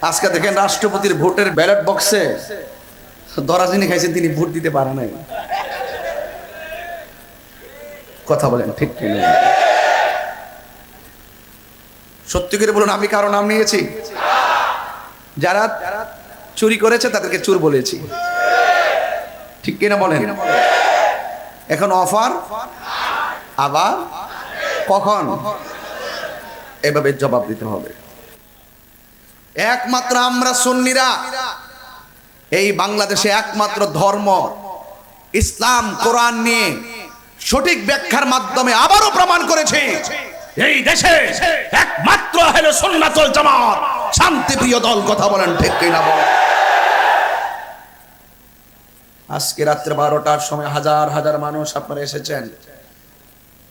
আজকে দেখেন রাষ্ট্রপতির ভোটের ব্যালট বক্সে ধরা যিনি খাইছেন তিনি ভোট দিতে পারে নাই। কথা বলেন ঠিক কিনা? সত্যি করে বলুন, আমি কারো নাম নিয়েছি? যারা চুরি করেছে তাদেরকে চোর বলেছি, ঠিক কিনা বলেন? এখন অফার আবার কখন, এভাবে জবাব দিতে হবে। একমাত্র আমরা সুন্নিরা এই বাংলাদেশে একমাত্র ধর্ম ইসলাম কোরআন নিয়ে সঠিক ব্যাখ্যার মাধ্যমে আবারও প্রমাণ করেছে এই দেশে একমাত্র হলো সুন্নাতুল জামাত শান্তিপ্রিয় দল। কথা বলেন ঠিক কিনা বলেন? আজকে রাত্রে 12টার সময় হাজার হাজার মানুষ আপনারা এসেছেন,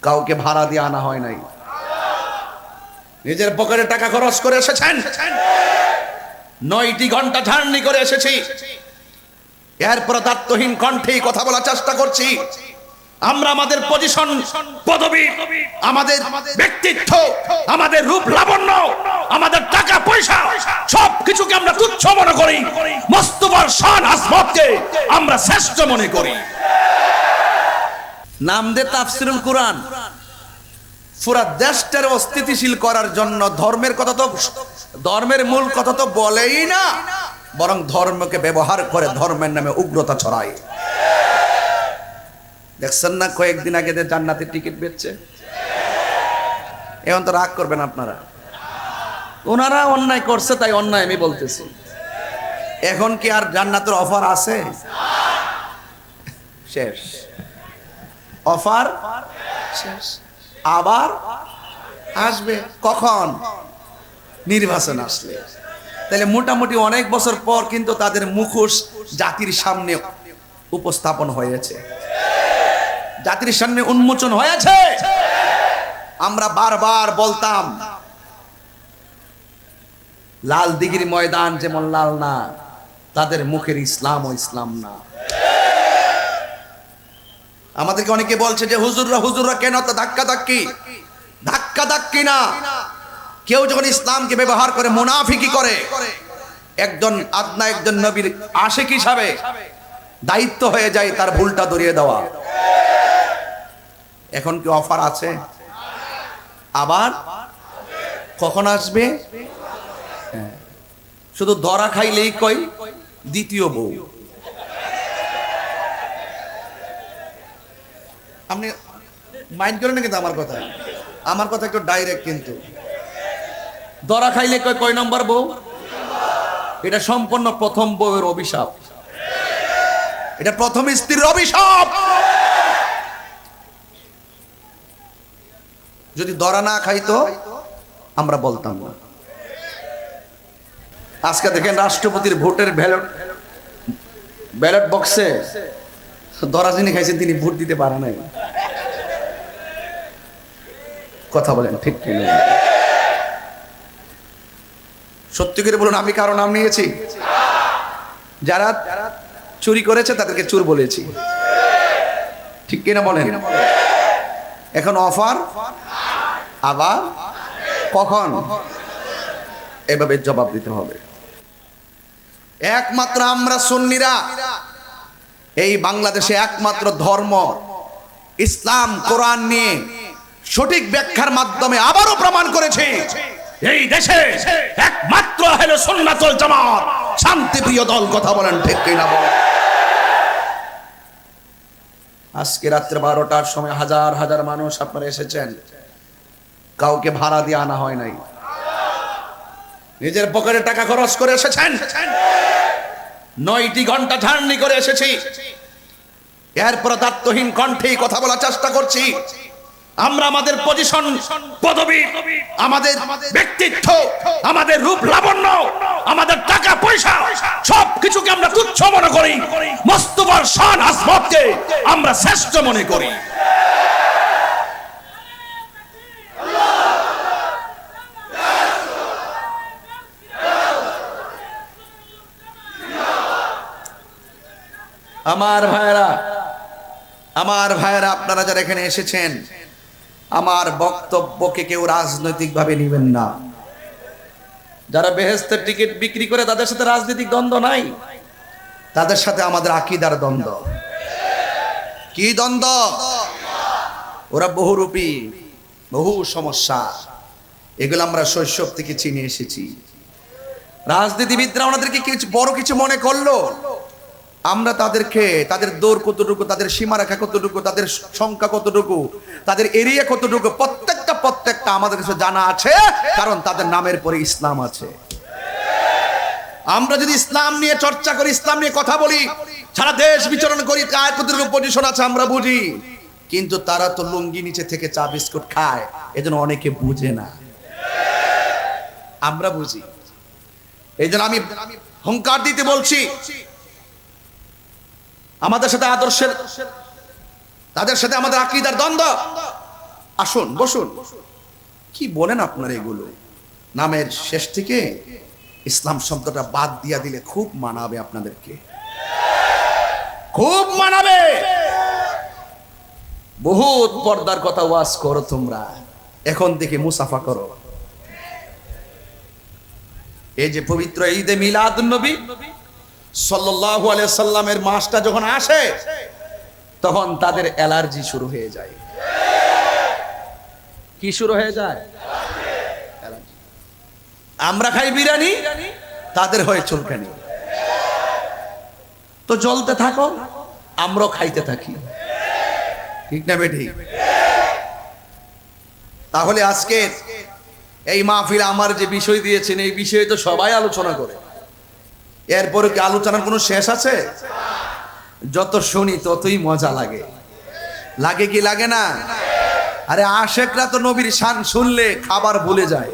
কাউকে ভাড়া দিয়ে আনা হয় নাই, নিজের পকেটে টাকা খরচ করে এসেছেন। 9টি ঘন্টা জার্নি করে এসেছি, এরপর দায়িত্বহীন কণ্ঠেই কথা বলার চেষ্টা করছি। আমরা আমাদের পজিশন, পদবি, আমাদের ব্যক্তিত্ব, আমাদের রূপ লাবণ্য, আমাদের টাকা পয়সা সব কিছুকে আমরা তুচ্ছ মনে করি, মোস্তফার শান আজমতকে আমরা শ্রেষ্ঠ মনে করি। নাম দে তাফসিরুল কোরআন। পুরা দেশটার অস্থিতিশীল করার জন্য ধর্মের কথা তো, ধর্মের মূল কথা তো বলেই না, বরং ধর্মকে ব্যবহার করে ধর্মের নামে উগ্রতা ছড়ায়। দেখছেন না কয়েকদিন আগে জান্নাতের টিকিট বেচছে? এখন তো রাগ করবেন আপনারা, ওনারা অন্যায় করছে তাই অন্যায় আমি বলতেছি। এখন কি আর জান্নাতের অফার আছে? শেষ, অফার শেষ। আবার আসবে কখন? নির্বাচন আসলে। তাহলে মোটামুটি অনেক বছর পর কিন্তু তাদের মুখোশ জাতির সামনে উপস্থাপন হয়েছে, জাতির সামনে উন্মোচন হয়েছে। আমরা বারবার বলতাম লাল দিঘির ময়দান যেমন লাল না, তাদের মুখের ইসলাম ও ইসলাম না। আমাদেরকে অনেকে বলছে যে হুজুররা কেন তো ধাক্কা ধাক্কি না। কেউ যখন ইসলামকে ব্যবহার করে মুনাফিকি করে, একজন নবীর আশিক হিসাবে দায়িত্ব হয়ে যায় তার ভুলটা ধরিয়ে দেওয়া। এখন কি অফার আছে? আবার কখন আসবে? শুধু ধরা খাইলেই কই দ্বিতীয় বউ। আপনি মাইন্ড করেন না কিন্তু আমার কথা একটু ডাইরেক্ট। কিন্তু ধরা খাইলে কয় নম্বর বউ? এটা সম্পূর্ণ প্রথম বউয়ের অভিশাপ, এটা প্রথম স্ত্রীর অভিশাপ। যদি ধরা না খাইতো আমরা বলতাম না। আজকে দেখেন রাষ্ট্রপতির ভোটের ব্যালট বক্সে ধরা যিনি খাইছেন তিনি ভোট দিতে পারে নাই। কথা বলেন ঠিক কিনা? সত্যি করে বলুন, আমি কারো নাম নিয়েছি? যারা চুরি করেছে তাদেরকে চোর বলেছি, ঠিক কিনা বলেন? এখন অফার আবার কখন, এভাবে জবাব দিতে হবে। একমাত্র আমরা সুন্নিরা এই বাংলাদেশে একমাত্র ধর্ম ইসলাম কোরআন নিয়ে সঠিক ব্যাখ্যার মাধ্যমে আবারও প্রমাণ করেছে এই দেশে একমাত্র হলো সুন্নাতুল জামাত শান্তিপ্রিয় দল। কথা বলেন ঠিক কিনা বলেন? আজকে রাত্রে 12টার সময় হাজার হাজার মানুষ আপনারা এসেছেন, কাউকে ভাড়া দিয়ে আনা হয় নাই, নিজের পকেটে টাকা খরচ করে এসেছেন। 9টি ঘন্টা জার্নি করে এসেছি, এরপর দায়িত্বহীন কণ্ঠেই কথা বলার চেষ্টা করছি। আমরা আমাদের পজিশন, পদবি, আমাদের ব্যক্তিত্ব, আমাদের রূপ লাবণ্য, আমাদের টাকা পয়সা সব কিছুকে আমরা তুচ্ছ মনে করি, মোস্তফার শান আজমতকে আমরা শ্রেষ্ঠ মনে করি। আমার ভাইয়েরা, আপনারা যারা এখানে এসেছেন, আমার বক্তব্যকে কেউ রাজনৈতিকভাবে নেবেন না। যারা বেহেশতের টিকিট বিক্রি করে তাদের সাথে রাজনৈতিক দ্বন্দ্ব নাই, তাদের সাথে আমাদের আকীদার দ্বন্দ্ব। কি দ্বন্দ্ব? ওরা বহুরূপী, বহু সমস্যা, এগুলো আমরা শৈশব থেকে চিনে এসেছি। রাজনীতিবিদরা ওনাদেরকে কিছু বড় কিছু মনে করলো, আমরা তাদেরকে, তাদের দৌড় কতটুকু, তাদের সীমারেখা কতটুকু, তাদের সংখ্যা কতটুকু, তাদের এরিয়া কতটুকু, প্রত্যেকটা আমাদের কাছে জানা আছে, কারণ তাদের নামের পরে ইসলাম আছে। আমরা যদি ইসলাম নিয়ে চর্চা করি, ইসলাম নিয়ে কথা বলি, সারা দেশ বিচরণ করি, কার কতটুকু পজিশন আছে আমরা বুঝি, কিন্তু তারা তো লুঙ্গি নিচে থেকে চা বিস্কুট খায়, এজন্য অনেকে বুঝে না, আমরা বুঝি। এই জন্য আমি হুঙ্কার দিতে বলছি, আমাদের সাথে আদর্শের, তাদের সাথে আমাদের আকীদার দ্বন্দ্ব। আসুন বসুন, কি বলেন আপনারা? এগুলো নামের শেষ থেকে ইসলাম শব্দটা বাদ দিয়া দিলে খুব মানাবে আপনাদেরকে, খুব মানাবে। বহুত পর্দার কথা ওয়াজ করো তোমরা, এখন থেকে মুসাফা করো। এই যে পবিত্র ঈদে মিলাদুন নবী সাল্লাল্লাহু আলাইহি সাল্লামের মাসটা যখন আসে, তখন তাদের অ্যালার্জি শুরু হয়ে যায়। কি শুরু হয়ে যায়? আমরা খাই বিরিয়ানি, তাদের হয় চুলকানি। তো জ্বলতে থাকো, আমরাও খাইতে থাকি, ঠিক না বেঠি? তাহলে আজকে এই মাহফিল আমার যে বিষয় দিয়েছেন, এই বিষয়ে তো সবাই আলোচনা করে, এরপরে কি আলোচনার কোনো শেষ আছে? যত শুনি ততই মজা লাগে, লাগে কি লাগে না? আরে আশেকরা তো নবীর শান শুনলে খাবার ভুলে যায়,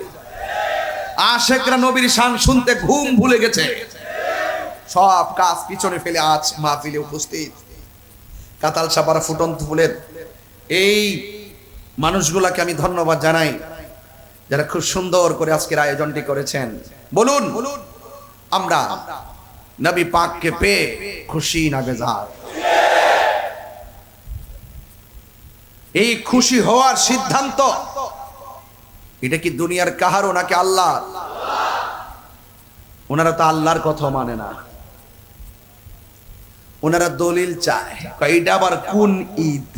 আশেকরা নবীর শান শুনতে ঘুম ভুলে গেছে, সব কাজ পিছনে ফেলে আজ মাহফিলে উপস্থিত। কাতাল সাপাড়া ফুটন্ত ফুলের এই মানুষগুলাকে আমি ধন্যবাদ জানাই, যারা খুব সুন্দর করে আজকের আয়োজনটি করেছেন। বলুন আমরা নবী পাককে পেয়ে খুশি না বেজার? এই খুশি হওয়ার সিদ্ধান্ত এটা কি দুনিয়ার কাহারও নাকি আল্লাহ? ওনারা তো আল্লাহর কথা মানে না, ওনারা দলিল চায়। এটা আবার কোন ঈদ?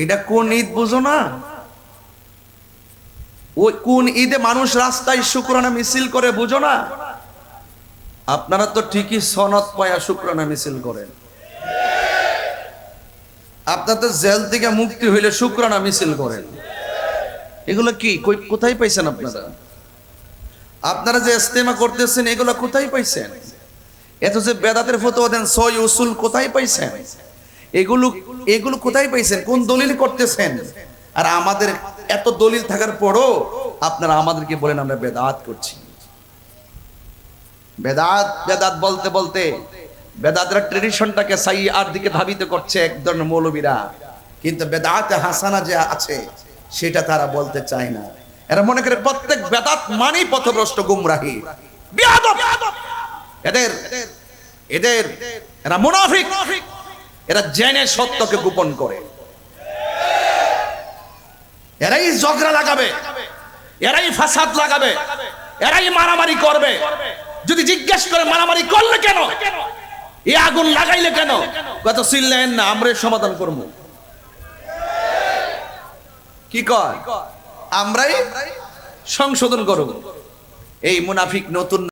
এটা কোন ঈদ বুঝো না? ওই কোন ঈদে মানুষ রাস্তায় শুকরানা মিছিল করে বুঝো না? আপনারা তো ঠিকই সনদ পায়া শুকরানা মিছিল করেন, আপনার তো জেল থেকে মুক্তি হইলে শুকরানা মিছিল করেন। এগুলো কি কোথায় পাইছেন আপনারা? আপনারা যে ইস্তেমা করতেছেন এগুলো কোথায় পাইছেন? এত যে বেদাতের ফতোয়া দেন, ছয় উসুল কোথায় পাইছেন? এগুলো কোথায় পাইছেন? কোন দলিল করতেছেন? আর আমাদের এত দলিল থাকার পরও আপনারা আমাদেরকে বলেন আমরা বেদাত করছি। বেদাত বেদাত বলতে বলতে বেদাতের ট্রেডিশনটাকে সাইয়ার দিকে ধাবিত করছে এক ধরনের মৌলবীরা, কিন্তু বেদাতে হাসানা যে আছে সেটা তারা বলতে চায় না। এরা মনে করে প্রত্যেক বেদাত মানেই পথভ্রষ্ট, গুমরাহী, বিয়াদব। এরা মুনাফিক, এরা জেনে সত্যকে গোপন করে, এরাই ঝগড়া লাগাবে, এরাই ফাসাদ লাগাবে, এরাই মারামারি করবে। যদি জিজ্ঞেস করে মারামারি করলে কেন, এই আগুন লাগাইলে কেন, কত চিল্লেন না, আমরা সমাধান করব। কি কয়? আমরাই সংশোধন করব। এই মুনাফিক নতুন